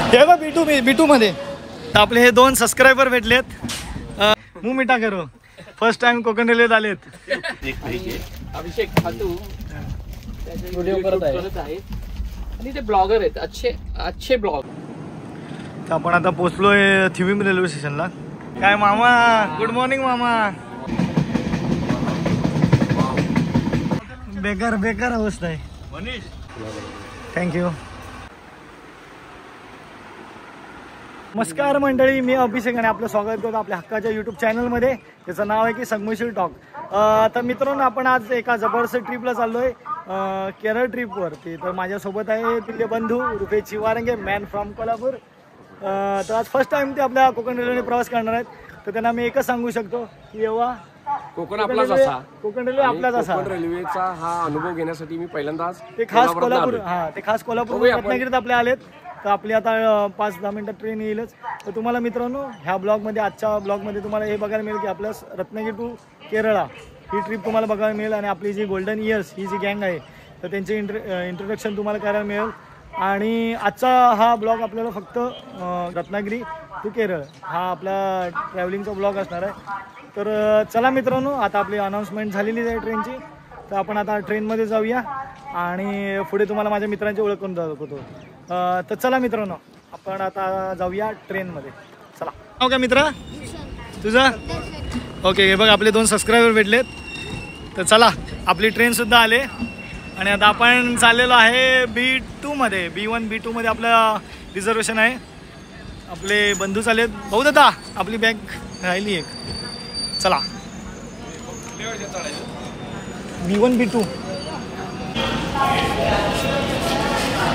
हे बघ B2 मध्ये तर आपले हे 2 सबस्क्रायबर भेटलेत. मुंह मिठा करो, फर्स्ट टाइम कोकण रेल्वेत आलेत. अभिषेक खातू व्हिडिओ करत आहे आणि ते ब्लॉगर आहेत, अच्छे ब्लॉग. तर आपण आता पोहोचलोय थिविम रेल्वे स्टेशनला. काय मामा, गुड मॉर्निंग मामा. बेकार अवस्था आहे. थँक्यू. नमस्कार मंडळी, मी अभिषेक आणि आपलं स्वागत करतो आपल्या हक्काच्या यूट्यूब चॅनलमध्ये. त्याचं नाव आहे की संगमेश्वर टॉक. तर मित्रांनो, आपण आज एका जबरदस्त ट्रिपला चाललोय, केरळ ट्रिपवरती. तर माझ्यासोबत आहे तिथले बंधू रुपेश चिवारंगे, मॅन फ्रॉम कोल्हापूर. तर आज फर्स्ट टाइम ते आपल्या कोकण रेल्वेने प्रवास करणार आहेत. तर त्यांना मी एकच सांगू शकतो की येवा कोकण आपलाच असा, कोकण रेल्वे आपलाच असा. कोकण रेल्वेचा हा अनुभव घेण्यासाठी मी पहिल्यांदाच ते खास कोल्हापूर रत्नागिरीत आपले आलेत. तर आपली आता 5-10 मिनिटात ट्रेन येईलच. तर तुम्हाला मित्रांनो ह्या ब्लॉगमध्ये, आजच्या ब्लॉगमध्ये तुम्हाला हे बघायला मिळेल की आपल्या रत्नागिरी टू केरळा ही ट्रिप तुम्हाला बघायला मिळेल. आणि आपली जी गोल्डन इयर्स ही जी गँग आहे तर त्यांचे इंट्रोडक्शन तुम्हाला करायला मिळेल. आणि आजचा हा ब्लॉग आपल्याला फक्त रत्नागिरी टू केरळ हा आपला ट्रॅव्हलिंगचा ब्लॉग असणार आहे. तर चला मित्रांनो, आता आपली अनाऊन्समेंट झालेली आहे ट्रेनची. तर आपण आता ट्रेनमध्ये जाऊया आणि पुढे तुम्हाला माझ्या मित्रांची ओळख करून दाखवतो. तर चला मित्रांनो, आपण आता जाऊया ट्रेनमध्ये. चला. हो का मित्रा तुझं? ओके. हे बघ आपले 2 सबस्क्रायबर भेटलेत. तर चला, आपली ट्रेनसुद्धा आले आणि आता आपण चाललेलो आहे B2 मध्ये. B1 B2 मध्ये आपलं रिझर्वेशन आहे. आपले बंधू चालेत. भाऊ दादा, आपली बॅग राहिली एक. चला. B1 B2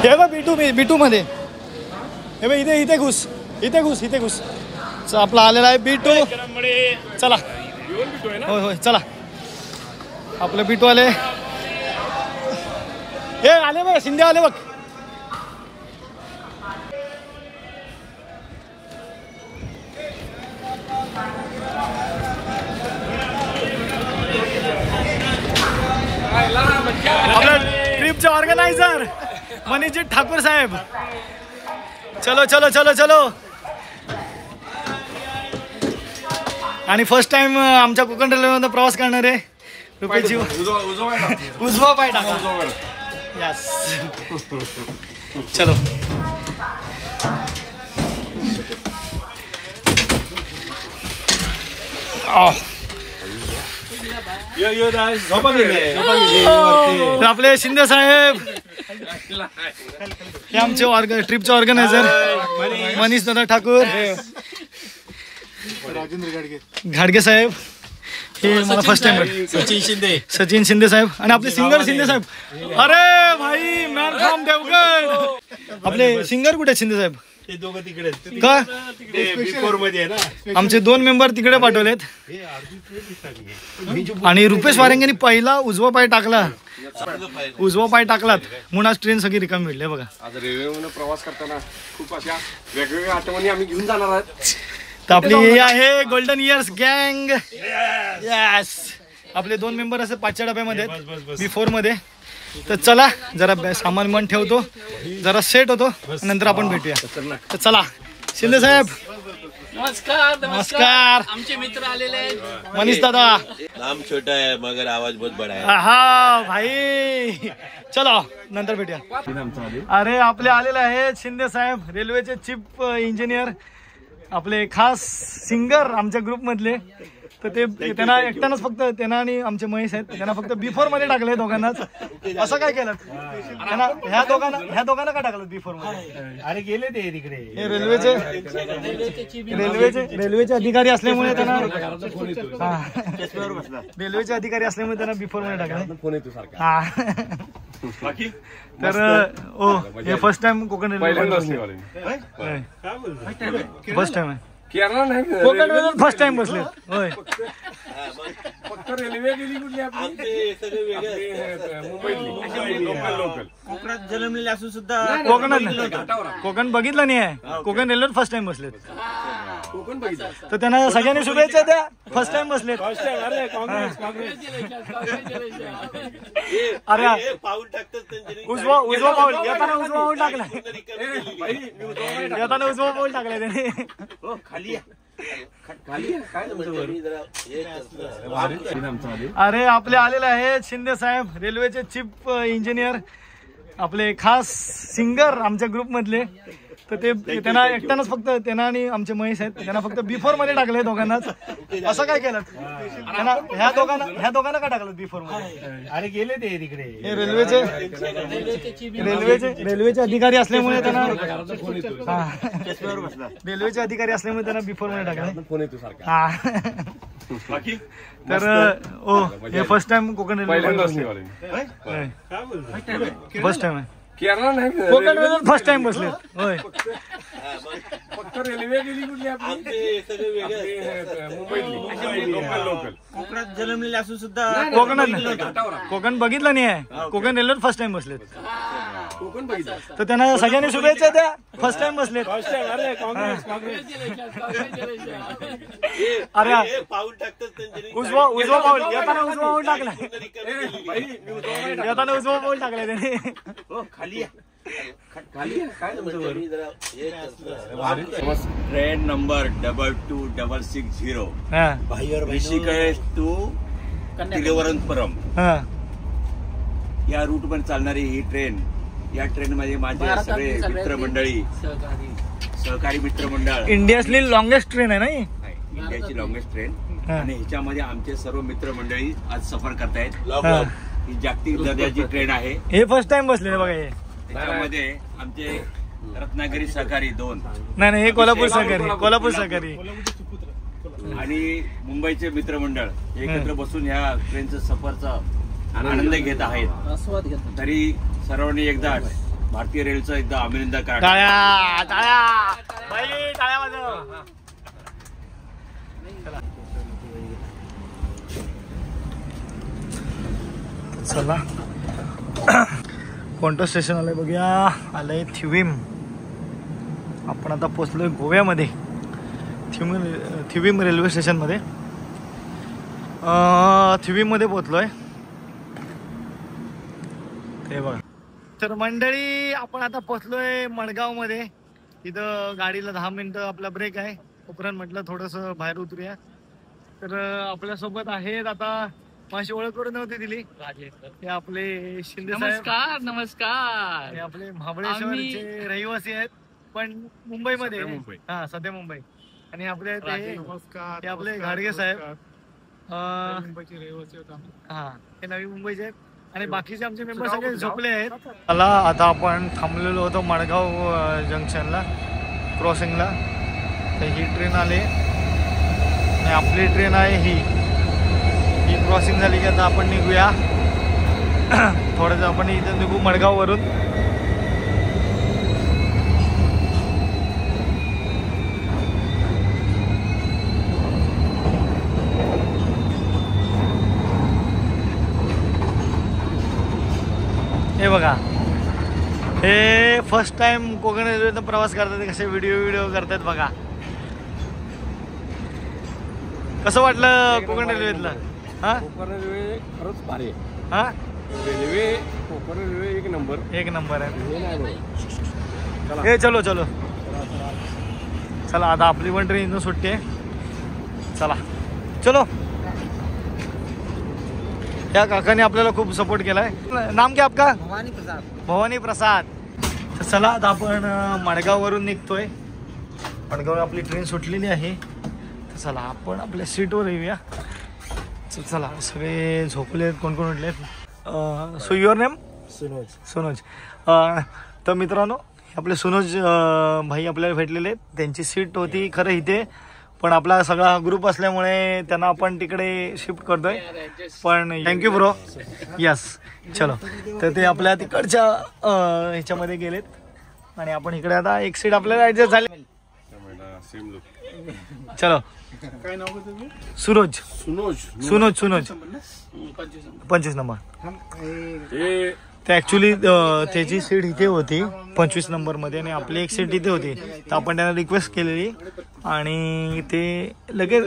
हे बघ B2 मध्ये. हे बघ इथे घुस. आपला आलेला आहे B2. चला. होय चला. आपलं B2 आले. हे आले बघ, शिंदे आले बघ. आपल्या ट्रिपचे ऑर्गनायझर मनीषजी ठाकूर साहेब. चलो. आणि फर्स्ट टाइम आमच्या कोकण रेल्वेमध्ये प्रवास करणार आहे रुपेशजी. उजवा पाय टाका. यस. चलो. आपले शिंदे साहेब हे आमचे ट्रिपचे ऑर्गनायझर मनीष दादा ठाकूर. घाडगे साहेब हे मला फर्स्ट टाइम. सचिन शिंदे साहेब आणि आपले सिंगर शिंदे साहेब. अरे भाई, मॅन फ्रॉम देवगड. आपले सिंगर कुठे शिंदे साहेब? का आमचे 2 मेंबर तिकडे पाठवलेत. आणि रुपेश वारंगेंनी पहिला उजवा पाय टाकलात म्हणून आज ट्रेन सगळी रिकामी भेटली बघा. आज रेल्वेमध्ये प्रवास करताना खूप अशा वेगवेगळ्या आठवणी आम्ही घेऊन जाणार आहोत. तर आपली ही आहे गोल्डन इयर्स गँग. यस. आपले 2 मेंबर असे 5च्या डब्यामध्ये B4 मध्ये. तर चला, जरा सामान मन ठेवतो, जरा सेट होतो, नंतर आपण भेटूया. तर चला. शिंदे साहेब नमस्कार. आमचे मित्र आलेले आहेत. मनीष दादा. नाम छोटा है मगर आवाज बहुत बड़ा है. हा भाई, चलो नंतर भेटूया. अरे आपले आलेले आहेत शिंदे साहेब, रेल्वेचे चीफ इंजिनियर, आपले खास सिंगर आमच्या ग्रुप मधले. तर ते त्यांना एकट्यानंच, फक्त त्यांना आणि आमचे महेश आहेत, त्यांना फक्त B4 मध्ये टाकले दोघांनाच. असं काय केलं त्यांना? ह्या दोघांना काय टाकलं B4 मध्ये? अरे गेले ते तिकडे. हे रेल्वेचे अधिकारी असल्यामुळे त्यांना B4 मध्ये टाकलं. हा. तर हे first time Konkan railway. First time आहे केरळ नाही, कोकण रेल्वे फर्स्ट टाइम बसले. होय. फक्त रेल्वे गेली कुठली आपली मुंबईतली लोकल. कोकणात जन्मलेले असून सुद्धा कोकण बघितलं नाही आहे. कोकण रेल्वेत फर्स्ट टाइम बसलेत. कोकण बघितलं. तर त्यांना सगळ्यांनी शुभेच्छा द्या. फर्स्ट टाइम बसलेत. अरे काँग्रेस काँग्रेस. अरे पाऊल टाकतात त्यांच्यानी. उजवा पाऊल येताना उजवा पाऊल टाकला. बाई, मी उजवा नाही येताना उजवा पाऊल टाकला त्याने. हो, खाली या. खाली या. काय तुमचं अरे आपले आलेले आहेत शिंदे साहेब, रेल्वेचे चीफ इंजिनियर, आपले खास सिंगर आमच्या ग्रुप मधले. तर ते त्यांना एकट्यानंच फक्त त्यांना आणि आमचे महेश आहेत त्यांना फक्त बिफोर मध्ये टाकले दोघांनाच. असं काय केलं त्यांना? ह्या दोघांना का टाकलं बिफोर मध्ये? अरे गेले ते तिकडे. हे रेल्वेचे अधिकारी असल्यामुळे त्यांना रेल्वेचे अधिकारी असल्यामुळे त्यांना बिफोर मध्ये टाकलं. फोन येतो सारखा. हा. बाकी तर हे फर्स्ट टाइम कोकण पहिल्यांदाच रेल्वे निघाले. फर्स्ट टाइम आहे केरळ नाही कोकण रेल्वे फर्स्ट टाइम बसले. होय फक्त रेल्वे गेली कुठली आपली आमचे सगळे वेगळे मुंबईतली लोकल. कोकणात जन्मलेले असून सुद्धा कोकण बघितलं नाही आहे. कोकण रेल्वे फर्स्ट टाइम बसलेत. कोकण बघितलं. तर त्यांना सगळ्यांनी शुभेच्छा द्या. फर्स्ट टाइम बसलेत. अरे काँग्रेस काँग्रेस. अरे पाऊल टाकतात त्यांच्यानी. उजवा पाऊल येताना उजवा पाऊल टाकला. बाई, मी उजवा नाही टाकला. येताना उजवा पाऊल टाकला त्याने. हो, खाली या. खाली या. काय तुमचं ट्रेन नंबर 222660 हा ऋषिकेश टू तिरुवनंतपुरम हा या रूट मध्ये चालणारी ही ट्रेन. या ट्रेन मध्ये माझे सगळे मित्रमंडळी सहकारी मित्रमंडळ. इंडियातली लॉंगेस्ट ट्रेन आहे ना ही? इंडियाची लॉंगेस्ट ट्रेन. हा. आणि ह्याच्यामध्ये आमचे सर्व मित्रमंडळी आज सफर करतायत. हा. ही जागतिक दर्जाची ट्रेन आहे. हे फर्स्ट टाइम बसले बघा. हे त्याच्यामध्ये आमचे रत्नागिरी सहकारी 2 नाही हे कोल्हापूर सहकारी आणि मुंबईचे मित्रमंडळ एकत्र बसून ह्या ट्रेनचा सफरचा आनंद घेत आहेत. तरी सर्वांनी एकदा भारतीय रेल्वेचं एकदा अभिनंदन करा. टाळ्या बाई, टाळ्या वाजव. चला कोणतं स्टेशन आलंय बघूया. आलंय थिविम. आपण आता पोचलोय गोव्यामध्ये. थिविम रेल्वे स्टेशन मध्ये थिविम मध्ये पोचलोय. ते बघा. तर मंडळी आपण आता पोचलोय मडगाव मध्ये. इथं गाडीला 10 मिनिटं आपला ब्रेक आहे. उपरांत म्हटलं थोडस बाहेर उतरूया. तर आपल्यासोबत आहेत आता माझी ओळख करून नव्हती दिली. हे आपले शिंदे साहेब. नमस्कार. हे आपले महाबळेश्वरचे रहिवासी आहेत पण मुंबईमध्ये. हा सध्या मुंबई. आणि आपले ते आपले घाडगे साहेब मुंबईचे रहिवासी होते. हा हे नवी मुंबईचे आहेत. आणि बाकीचे आमचे मेंबर सगळे झोपले आहेत. मला आता आपण थांबलेलो होतो मडगाव जंक्शनला क्रॉसिंगला. तर ही ट्रेन आली आणि आपली ट्रेन आहे ही क्रॉसिंग झाली की आता आपण निघूया. थोडंसं आपण इथं निघू मडगाववरून. हे बघा हे फर्स्ट टाइम कोकण रेल्वेतून प्रवास करतात. कसे व्हिडिओ करतात बघा. कसं वाटलं कोकण रेल्वेतलं? हा कोकण रेल्वे खरंच भारी आहे. हा रेल्वे कोकण रेल्वे एक नंबर आहे. हे चलो चला आता आपली पण ट्रेन इथून सुट्टी आहे. चला चलो. या काकाने आपल्याला खूप सपोर्ट केलाय. नाम क्या आपका? भवानी प्रसाद. तर चला आता आपण मडगाववरून निघतोय. मडगाववर आपली ट्रेन सुटलेली आहे. तर चला आपण आपल्या सीटवर येऊया. चला सगळे झोपलेत. कोण उठलेत? So your name? सुनोज. तर मित्रांनो आपले सुनोज भाई आपल्याला भेटलेले आहेत. त्यांची सीट होती खरं इथे पण आपला सगळा ग्रुप असल्यामुळे त्यांना आपण तिकडे शिफ्ट करतोय. पण थँक्यू ब्रो. यस चलो. तर ते आपल्या तिकडच्या ह्याच्यामध्ये गेलेत आणि आपण इकडे आता एक सीट आपल्याला ऍडजस्ट झाले. चलो. काय नाव होतं तुम्ही? सुनोज 25 नंबर. हे ते ॲक्च्युली त्याची सीट इथे होती 25 नंबरमध्ये आणि आपली एक सीट इथे होती. तर आपण त्यांना रिक्वेस्ट केलेली आणि ते लगेच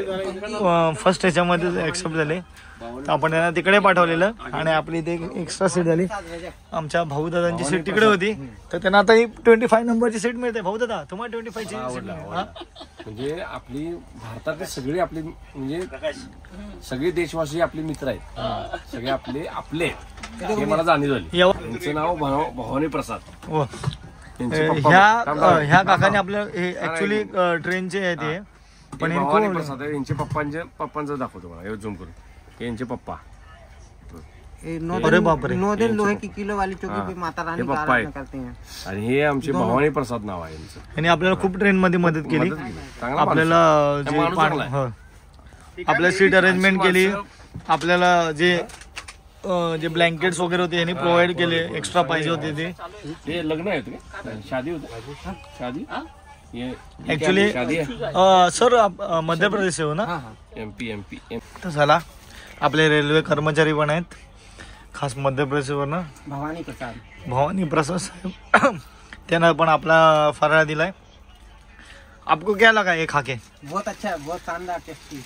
फर्स्ट ह्याच्यामध्ये ॲक्सेप्ट झाले. तर आपण त्यांना तिकडे पाठवलेलं आणि आपली इथे एक्स्ट्रा सीट झाली. आमच्या भाऊ दादांची सीट तिकडे होती तर त्यांना आता ही 25 नंबरची सीट मिळते. भाऊ दादा तुम्हाला 25 ची सीट म्हणजे आपली भारतातले सगळे आपले म्हणजे सगळे देशवासी आपले मित्र आहेत. सगळे आपले हे मला जाणीव झाली. यांचं नाव भवानी प्रसाद. हो. यांचे पप्पा ह्या काकाने आपल्या ऍक्च्युली ट्रेनचे आहे ते पण भवानी प्रसाद आहे. यांचे पप्पांचं दाखवतो मला हे झूम करून. यांचे पप्पा अरे बापरे 9 दिन लोहे की किलो वाली चौकी पे माता रानी का आराधना करते हैं. आणि हे आमचे भवानी प्रसाद नाव आहे यांचं. यांनी आपल्याला खूप ट्रेन मध्ये मदत केली. चांगला आपल्याला जे माणूस चांगला आहे. हो. आपल्या सीट अरेंजमेंट केली. आपल्याला जे ब्लँकेट्स वगैरे होते यांनी प्रोव्हाइड केले. एक्स्ट्रा पाहिजे होते हे लग्न आहे होते शादी होते शादी ऍक्च्युली सर मध्य प्रदेश हो ना. एमपी तर झाला आपले रेल्वे कर्मचारी पण आहेत खास मध्य प्रदेशवरनं भवानी प्रसाद साहेब त्यांना पण आपला फराळ दिलाय. आपको क्या लगा हे खाके? बहुत अच्छा, बहुत शानदार, टेस्टी,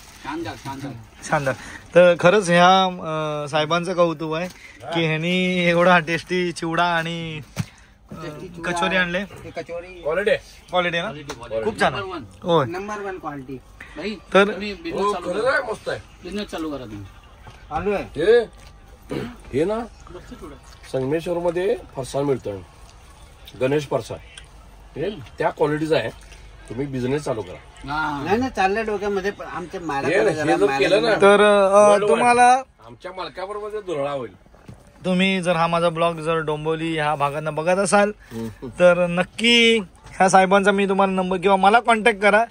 शानदार. तर खरंच ह्या साहेबांचं कौतुक आहे की ह्यांनी एवढा टेस्टी चिवडा आणि कचोरी आणले. कचोरी क्वालिटी ना खूप छान होय. Number 1 quality. तर मस्त आहे. बिझनेस चालू करा तुम्ही. आलू आहे हे ना संगमेश्वर मध्ये फरसाण मिळतं. गणेश फरसाण हे त्या क्वालिटीचं आहे. तुम्ही बिझनेस चालू करा. नाही चाललंय डोक्यामध्ये पण आमच्या केलं ना तर तुम्हाला आमच्या मालकाबरोबर दुरळा होईल. तुम्ही जर हा माझा ब्लॉग जर डोंबिवली ह्या भागांना बघत असाल तर नक्की ह्या साहेबांचा मी तुम्हाला नंबर किंवा मला कॉन्टॅक्ट करा.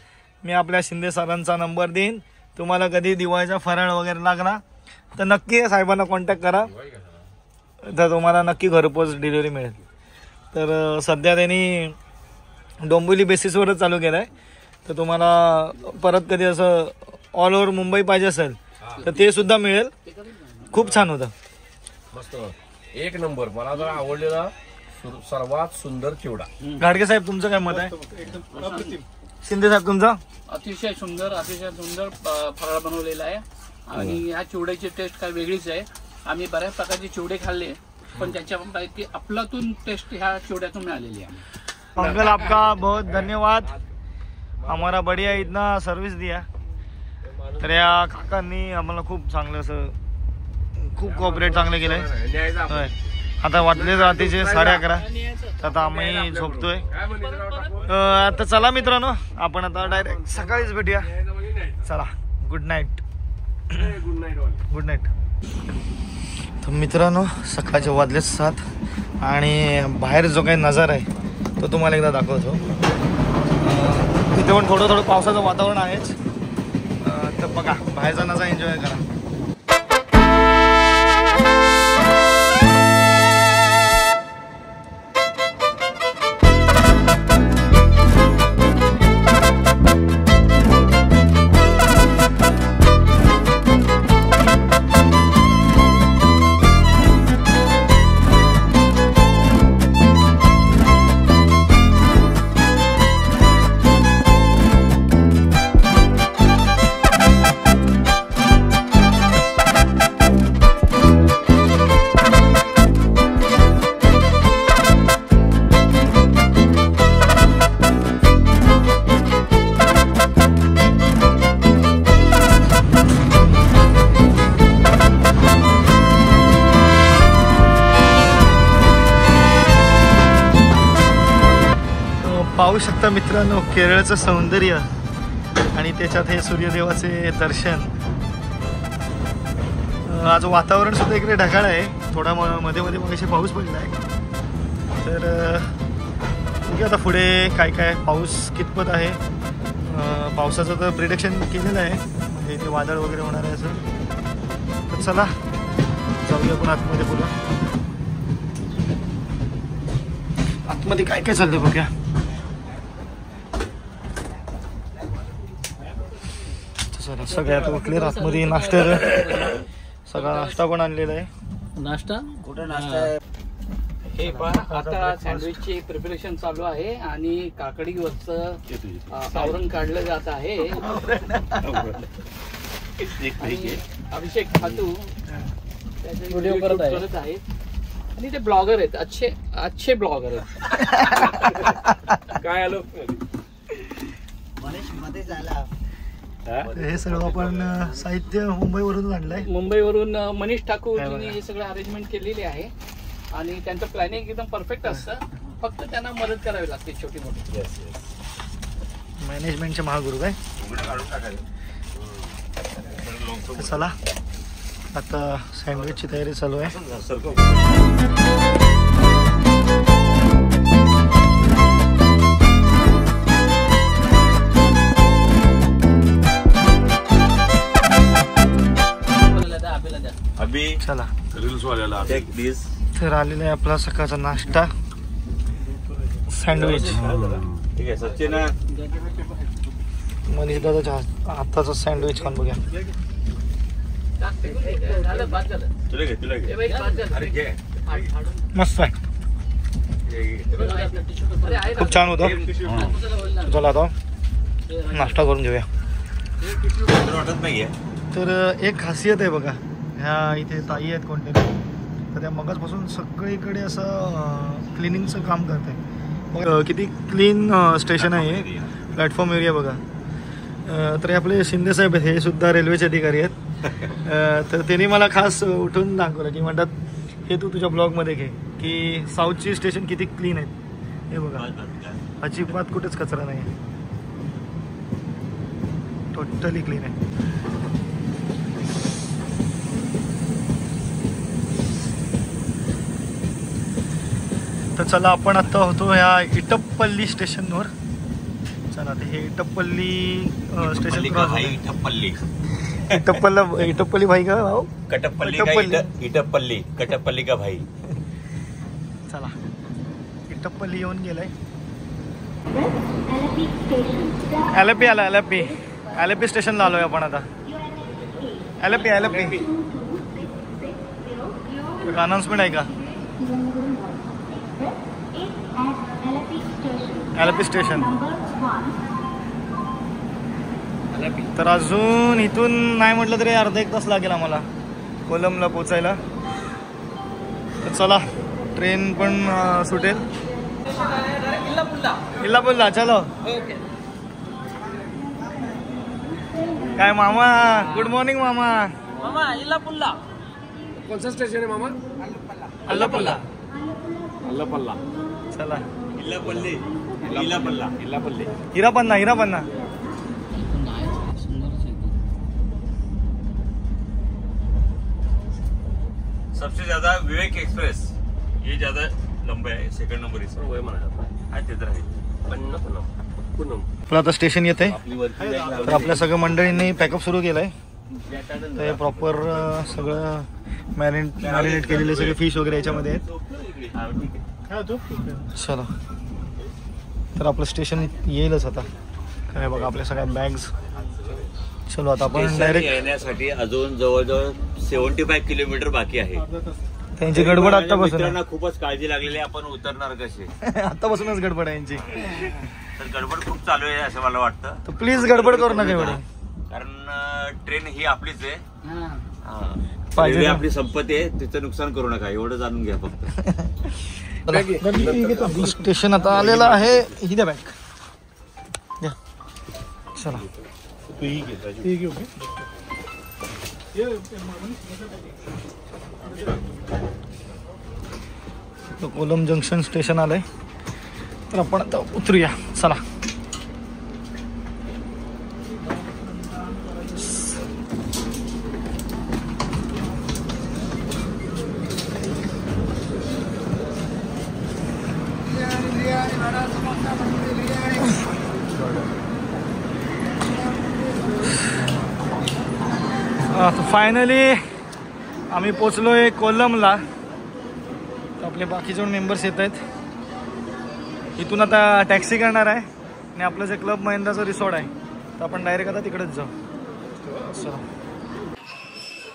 मी आपल्या शिंदे सरांचा नंबर देईन. तुम्हाला कधी दिवाळीचा फराळ वगैरे लागला तर नक्की या साहेबांना कॉन्टॅक्ट करा. तर तुम्हाला नक्की घरपोच डिलिव्हरी मिळेल. तर सध्या त्यांनी डोंबिवली बेसिसवरच चालू केलं आहे. तर तुम्हाला परत कधी असं ऑल ओव्हर मुंबई पाहिजे असेल तर ते सुद्धा मिळेल. खूप छान होतं. मस्त एक नंबर. मला जर आवडलेला सर्वात सुंदर चिवडा. गाडगे साहेब तुमचं काय मत आहे? शिंदे साहेब तुमचं? अतिशय सुंदर फराळ बनवलेला आहे आणि ह्या चिवड्याची टेस्ट काय वेगळीच आहे. आम्ही बऱ्याच प्रकारचे चिवडे खाल्ले पण त्याच्यापैकी अफलातून टेस्ट ह्या चिवड्यातून मिळालेली आहे. अंकल आपका बहुत धन्यवाद. हमारा बढ़िया इतना सर्विस दिया. तर या काकांनी आम्हाला खूप चांगलं असं खूप कोऑपरेट चांगलं केलंय. आता वाजले रात्रीचे 11:30. आता आम्ही झोपतोय. आता चला मित्रांनो आपण आता डायरेक्ट सकाळीच भेटूया. चला गुड नाईट. Good night. तर मित्रांनो सकाळचे वाजले 7 आणि बाहेर जो काही नजारा आहे तो तुम्हाला एकदा दाखवतो. तिथे पण थोडं पावसाचं वातावरण आहेच. तर बघा बाहेरचा नजारा एन्जॉय करा. पाहू शकता मित्रांनो केरळचं सौंदर्य आणि त्याच्यात हे सूर्यदेवाचे दर्शन. आज वातावरण सुद्धा इकडे ढगाळ आहे. थोडा मध्ये मगाशी पाऊस पडला आहे. तर आता पुढे काय पाऊस कितपत आहे. पावसाचं तर प्रिडिक्शन केलेलं आहे म्हणजे इथे वादळ वगैरे होणार आहे असं. तर चला जाऊया आपण आतमध्ये बोला. आतमध्ये काय चाललंय बघूया. सगळ्यात उठले आतमध्ये नाश्ता. सगळा नाश्ता पण आणलेला आहे. नाश्ता कुठे नाश्ता आहे? हे पहा आता सँडविचची प्रिपरेशन चालू आहे आणि काकडीवरचं आवरण काढलं जात आहे. आणि अभिषेक खातू व्हिडिओ करत आहेत आणि ते ब्लॉगर आहेत, अच्छे ब्लॉगर आहेत. काय आलो हे सगळं आपण साहित्य मुंबईवरून आणलंय. मुंबईवरून मनीष ठाकूर यांनी हे सगळं अरेंजमेंट केलेली आहे आणि त्यांचं प्लॅनिंग एकदम परफेक्ट असतं. फक्त त्यांना मदत करावी लागते छोटी मोठी. मॅनेजमेंटचे महागुरु काय. चला आता सँडविचची तयारी चालू आहे. चला तर आलेला आहे आपला सकाळचा नाश्ता सँडविच. ठीक आहे सचिन मनीष दादाच्या हाताचा सँडविच खाऊन बघूया. मस्त आहे, खूप छान होतं. चला आता नाश्ता करून घेऊया. वाटत नाहीये. तर एक खासियत आहे बघा, ह्या इथे ताई आहेत कोणतरी, तर त्या मगाचपासून सगळीकडे असं क्लिनिंगचं काम करत आहे. किती क्लीन स्टेशन आहे, प्लॅटफॉर्म एरिया बघा. तर आपले शिंदे साहेब आहेत, हे सुद्धा रेल्वेचे अधिकारी आहेत. तर त्यांनी मला खास उठून दाखवलं की म्हणतात हे तू तुझ्या ब्लॉगमध्ये घे की साऊथची स्टेशन किती क्लीन आहेत. हे बघा अजिबात कुठेच कचरा नाही आहे, टोटली क्लीन आहे. तर चला आपण आता होतो ह्या इटप्पल्ली स्टेशनवर. चला ते हे इटप्पल्ली स्टेशन इटप्पल्ली भाई का भाऊ इटप्पल्ली कटप्पल्ली का भाई. चला इटप्पल्ली येऊन गेलाय. एलपी आला, एलपी स्टेशनला आलोय आपण आता. एलपी अनाउन्समेंट आहे का. LP station. तर अजून इथून नाही म्हटलं तरी अर्धा एक तास लागेल आम्हाला कोलमला पोचायला. तर चला ट्रेन पण सुटेल. इल्लापुल्ला चलो. काय मामा, गुड मॉर्निंग मामा. मामा इल्लापुल्ला कोणचं स्टेशन आहे मामा. अल्लापुल्ला. चला हिरापन्ना. सबसे ज्यादा विवेक एक्सप्रेस ये ज्यादा लंबा है. सेकंड नंबर इस ते तर आहे. आपलं आता स्टेशन येत आहे. तर आपल्या सगळ्या मंडळींनी पॅकअप सुरू केलंय. ते प्रॉपर सगळं मॅरिनेट केलेले सगळे फिश वगैरे याच्यामध्ये आहेत. चला तर आपलं स्टेशन येईलच आता. काय बघा आपल्या सगळ्या बॅग्स. चलो आता आपण डायरेक्ट येण्यासाठी अजून जवळजवळ 75 किलोमीटर बाकी आहे. त्यांची गडबड आतापासून खूपच काळजी लागलेली. आपण उतरणार कसे आतापासूनच गडबड आहे यांची. तर गडबड खूप चालू आहे असं मला वाटतं. तर प्लीज गडबड करू नका एवढी, कारण ट्रेन ही आपलीच आहे. पाहिजे रेल्वे आपली संपत्ती आहे, तिचं नुकसान करू नका एवढं जाणून घ्या फक्त. स्टेशन आता आलेलं आहे. ही द्या बॅग द्या. चला कोलम जंक्शन स्टेशन आलंय. तर आपण आता उतरूया. चला फायनली आम्ही पोचलोय कोलमला. आपले बाकी दोन मेंबर्स येत आहेत. इथून आता टॅक्सी करणार आहे आणि आपलं जे क्लब महिंद्राचं रिसॉर्ट आहे तर आपण डायरेक्ट आता तिकडेच जाऊ. चला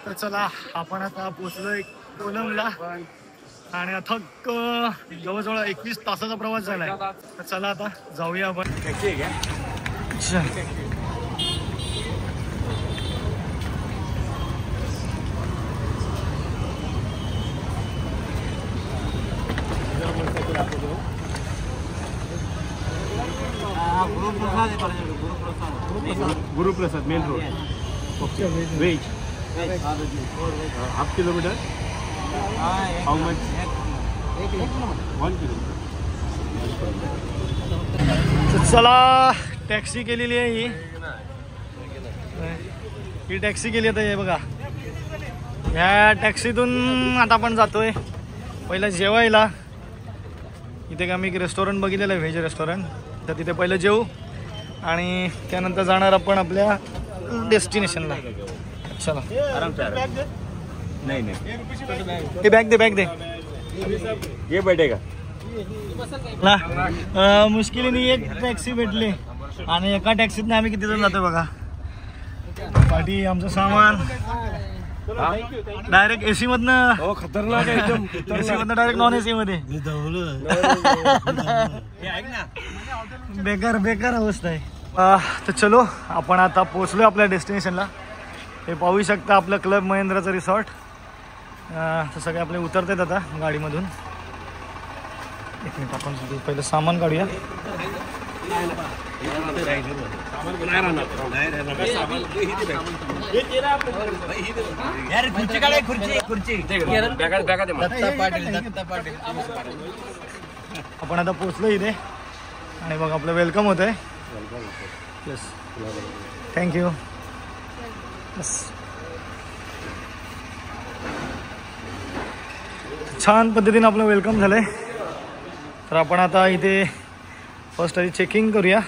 तर चला आपण आता पोचलोय कोलमला. आणि अथक जवळजवळ 21 तासाचा प्रवास झालाय. तर चला आता जाऊया आपण. Guruprasad main road. ओके. वेज half kilometre. How much? 1 kilometre. चला टॅक्सी केलेली आहे ही टॅक्सी केली आता हे बघा. ह्या टॅक्सीतून आता आपण जातोय पहिलं जेवायला. इथे आम्ही एक रेस्टॉरंट बघितलेलं आहे, व्हेज रेस्टॉरंट. तर तिथे पहिलं जेवू आणि त्यानंतर जाणार आपण आपल्या डेस्टिनेशनला. चला नाही हे बॅग दे ये बैठेगा. मुश्किलीने एक टॅक्सी भेटली आणि एका टॅक्सीतनं आम्ही किती जण जातोय बघा. पाठी आमचं सामान डायरेक्ट एसी मधनं. हो खतरनाक आहे एकदम. एसी मधनं डायरेक्ट नॉन एसी मध्ये. बेकार अवस्था आहे. तर चलो आपण आता पोहोचलो आपल्या डेस्टिनेशनला. हे पाहू शकता आपलं क्लब महिंद्राचं रिसॉर्ट. तर सगळे आपले उतरतात आता गाडीमधून. एक मिनिट आपण पहिलं सामान काढूया. आपण आता पोचलो इथे आणि बघ आपलं वेलकम होत आहे. Yes thank you. छान पद्धतीने आपलं वेलकम झालं आहे. तर आपण आता इथे फर्स्ट आधी चेकिंग करूया.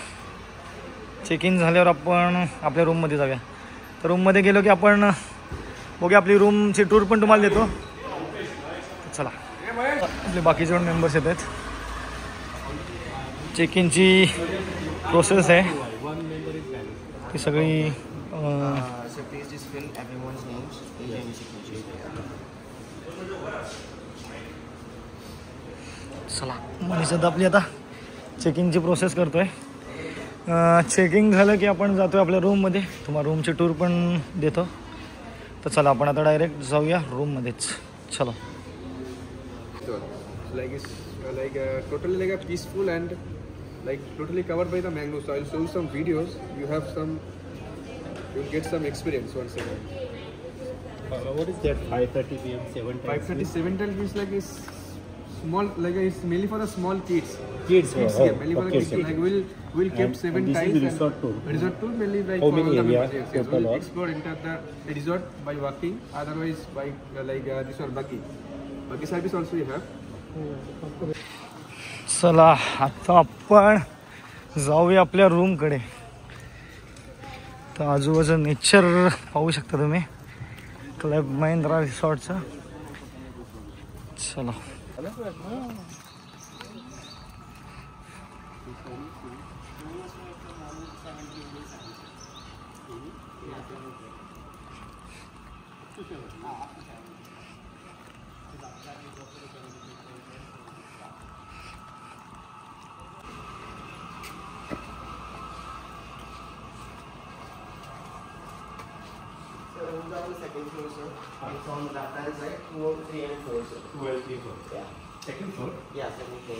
चेकिंग झाल्यावर आपण आपल्या रूममध्ये जाऊया. तर रूममध्ये गेलो की आपण बघूया आपली रूमची टूर पण तुम्हाला देतो. चला आपले बाकीचे पण मेंबर्स येत आहेत. चेकिंगची प्रोसेस आहे ती सगळी. चला मनीषा आपली आता चेकिंगची प्रोसेस करतोय. चेकिंग झालं की आपण जातोय आपल्या रूममध्ये. तुम्हाला रूमची टूर पण देतो. तर चला आपण आता डायरेक्ट जाऊया रूममध्येच. चलो. Totally like a peaceful and like totally covered by the mango. So I'll show you some videos. You'll get some experience once again. What is that? 5:30 p.m. 7:10. 5:30, 7:10 is like is small, like it's mainly for the small kids. Kids. Kids, yeah, mainly for the kids. Like we'll keep 7 this times. is the resort tour. Resort tour mainly like How for many all the area members. Yes, total we'll or? explore enter the resort by walking. Otherwise by this one buggy. Buggy service also you have. चला आता आपण जाऊया आपल्या रूमकडे. तर आजूबाजूचं nature पाहू शकता तुम्ही क्लब महिंद्रा रिसॉर्टचं. चला Second floor, sir. It's on the left hand side, 2, 3 and 4, sir. 2 and 3 floor. Yeah. Second floor. Yeah, second floor.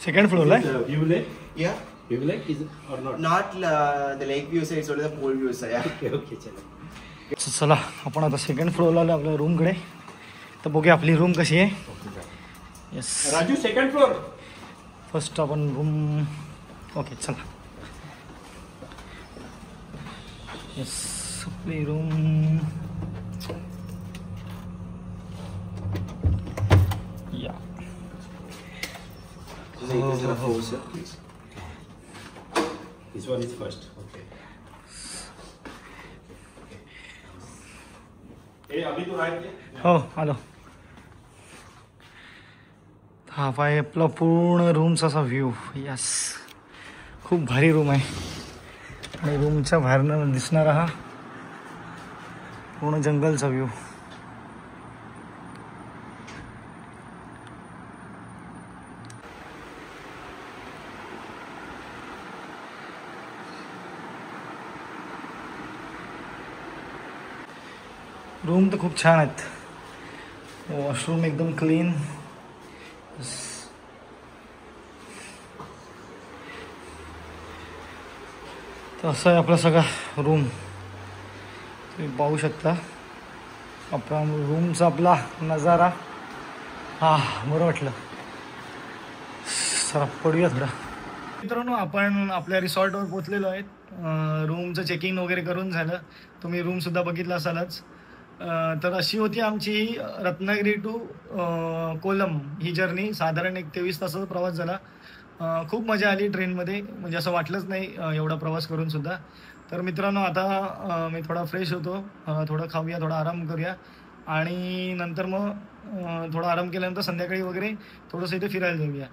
Second फ्लोअरला आहे. View lake. Yeah. View lake is it or not? Not the lake view side, it's only the pool view side. Yeah. Okay, चला. चला आपण आता second फ्लोअरला आलो आपल्या रूमकडे. तर बघूया आपली रूम कशी आहे. Yes Raju, second floor. First आपण रूम. ओके चला. येस आपली रूम. या This one is first. Okay. Hey, अभी तो right है. हो आलो. हा पाय आपला पूर्ण रूमचा असा व्ह्यू. यस खूप भारी रूम आहे. आणि रूमच्या बाहेरनं दिसणारा हा पूर्ण जंगलचा व्ह्यू. रूम तर खूप छान आहेत, वॉशरूम एकदम क्लीन. तर असं आहे आपला सगळा रूम, तुम्ही पाहू शकता आपला रूमचा आपला नजारा. हा बरं वाटलं. चला पडूया थोडा. मित्रांनो आपण आपल्या रिसॉर्टवर पोचलेलो आहेत. रूमचं चेकिंग वगैरे करून झालं, तुम्ही रूमसुद्धा बघितला असालच. तर अशी होती आमची रत्नागिरी टू कोलम ही जर्नी. साधारण एक 23 तासाचा प्रवास झाला. खूप मजा आली ट्रेनमध्ये, म्हणजे असं वाटलंच नाही एवढा प्रवास करूनसुद्धा. तर मित्रांनो आता मी थोडा फ्रेश होतो, थोडं खाऊया, थोडा आराम करूया आणि नंतर मग थोडा आराम केल्यानंतर संध्याकाळी वगैरे थोडंसं इथे फिरायला जाऊया.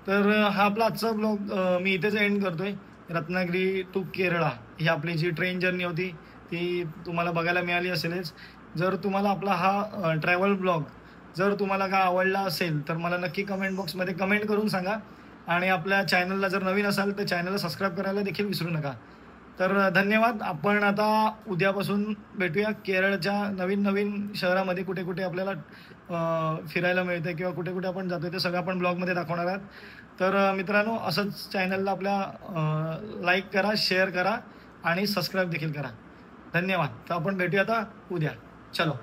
तर हा आपला आजचा ब्लॉग मी इथेच एंड करतो आहे. रत्नागिरी टू केरळा ही आपली जी ट्रेन जर्नी होती ती तुम्हाला बघायला मिळाली असेलच. जर तुम्हाला आपला हा ट्रॅव्हल ब्लॉग जर तुम्हाला काय आवडला असेल तर मला नक्की कमेंट बॉक्समध्ये कमेंट करून सांगा. आणि आपल्या चॅनलला जर नवीन असाल तर चॅनलला सबस्क्राईब करायला देखील विसरू नका. तर धन्यवाद. आपण आता उद्यापासून भेटूया केरळच्या नवीन शहरामध्ये, कुठे कुठे आपल्याला फिरायला मिळते किंवा कुठे कुठे आपण जातो ते सगळं आपण ब्लॉगमध्ये दाखवणार आहात. तर मित्रांनो असंच चॅनलला आपल्या लाईक करा, शेअर करा आणि सबस्क्राईब देखील करा. धन्यवाद. तर आपण भेटूया आता उद्या. चलो.